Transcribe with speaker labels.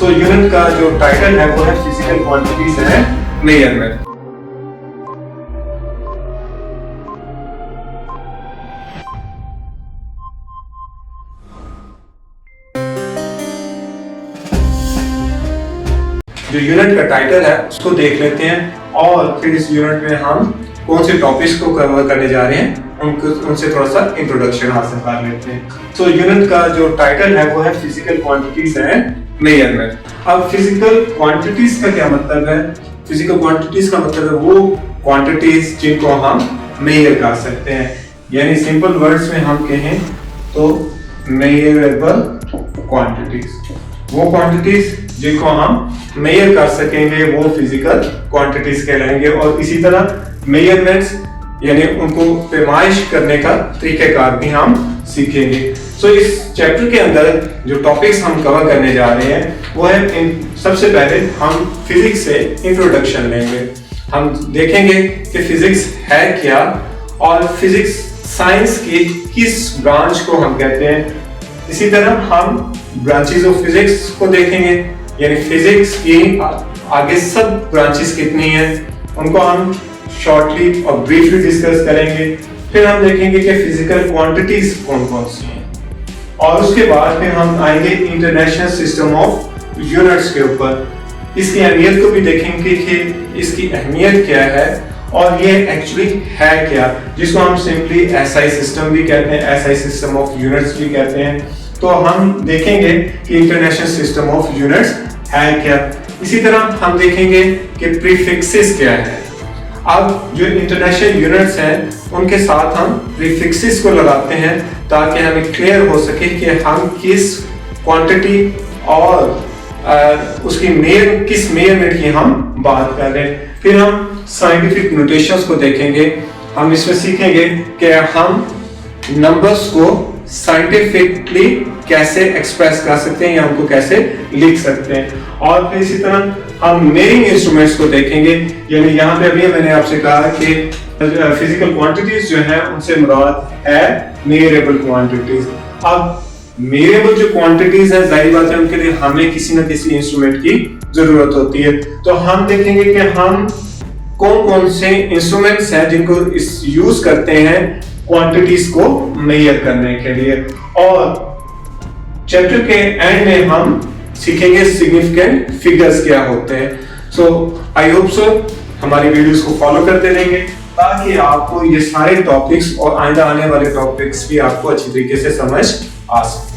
Speaker 1: So unit का जो title है वो है फिजिकल क्वांटिटीज एंड मेजरमेंट। जो यूनिट का टाइटल है उसको देख लेते हैं और फिर इस यूनिट में हम कौन से टॉपिक्स को कवर करने जा रहे हैं उनसे थोड़ा सा इंट्रोडक्शन हासिल कर लेते हैं। तो यूनिट का जो टाइटल है वो है फिजिकल क्वांटिटीज एंड मेजरमेंट। अब फिजिकल क्वांटिटीज का क्या मतलब है? फिजिकल क्वांटिटीज का मतलब है वो क्वांटिटीज जिनको हम मेजर कर सकते हैं, यानी सिंपल वर्ड्स में हम कहें तो मेजरेबल क्वांटिटीज। वो क्वांटिटीज जिनको हम मेजर कर सकेंगे वो फिजिकल क्वांटिटीज कहलाएंगे। और इसी तरह मेजरमेंट्स यानी उनको पैमाइश करने का तरीकाकार भी हम सीखेंगे। सो इस चैप्टर के अंदर जो टॉपिक्स हम कवर करने जा रहे हैं वो है सबसे पहले हम फिजिक्स से इंट्रोडक्शन लेंगे। हम देखेंगे कि फिजिक्स है क्या और फिजिक्स साइंस की किस ब्रांच को हम कहते हैं। इसी तरह हम ब्रांचेस ऑफ फिजिक्स को देखेंगे, यानी फिजिक्स की आगे सब ब्रांचेस कितनी हैं उनको हम शॉर्टली और ब्रीफली डिस्कस करेंगे। फिर हम देखेंगे कि फिजिकल क्वांटिटीज कौन कौन सी हैं और उसके बाद फिर हम आएंगे इंटरनेशनल सिस्टम ऑफ यूनिट्स के ऊपर। इसकी अहमियत को भी देखेंगे कि इसकी अहमियत क्या है और ये एक्चुअली है क्या, जिसको हम सिंपली एसआई सिस्टम भी कहते हैं, एसआई सिस्टम ऑफ यूनिट्स भी कहते हैं। तो हम देखेंगे कि इंटरनेशनल सिस्टम ऑफ यूनिट्स है क्या। इसी तरह हम देखेंगे कि प्रीफिक्सेस क्या है। अब जो इंटरनेशनल यूनिट्स हैं उनके साथ हम प्रीफिक्सेस को लगाते हैं ताकि हमें क्लियर हो सके कि हम किस क्वांटिटी और उसकी किस मेजरमेंट की हम बात कर रहे हैं। फिर हम साइंटिफिक नोटेशंस को देखेंगे। हम इसमें सीखेंगे कि हम नंबर्स को साइंटिफिकली कैसे एक्सप्रेस कर सकते हैं या उनको कैसे लिख सकते हैं। और फिर इसी तरह हम मेजरिंग इंस्ट्रूमेंट्स को देखेंगे, यानी यहाँ पे अभी मैंने आपसे कहा कि फिजिकल क्वांटिटीज जो है उनसे मुराद है मेजरेबल क्वांटिटीज। अब मेजरेबल जो क्वांटिटीज है जाहिर बात है उनके लिए हमें किसी न किसी इंस्ट्रूमेंट की जरूरत होती है। तो हम देखेंगे कि हम कौन कौन से इंस्ट्रूमेंट्स हैं जिनको इस यूज करते हैं क्वांटिटीज को मेजर करने के लिए। और चैप्टर के एंड में हम सीखेंगे सिग्निफिकेंट फिगर्स क्या होते हैं। सो आई होप सो हमारी वीडियोस को फॉलो करते रहेंगे ताकि आपको ये सारे टॉपिक्स और आइंदा आने वाले टॉपिक्स भी आपको अच्छी तरीके से समझ आ सके।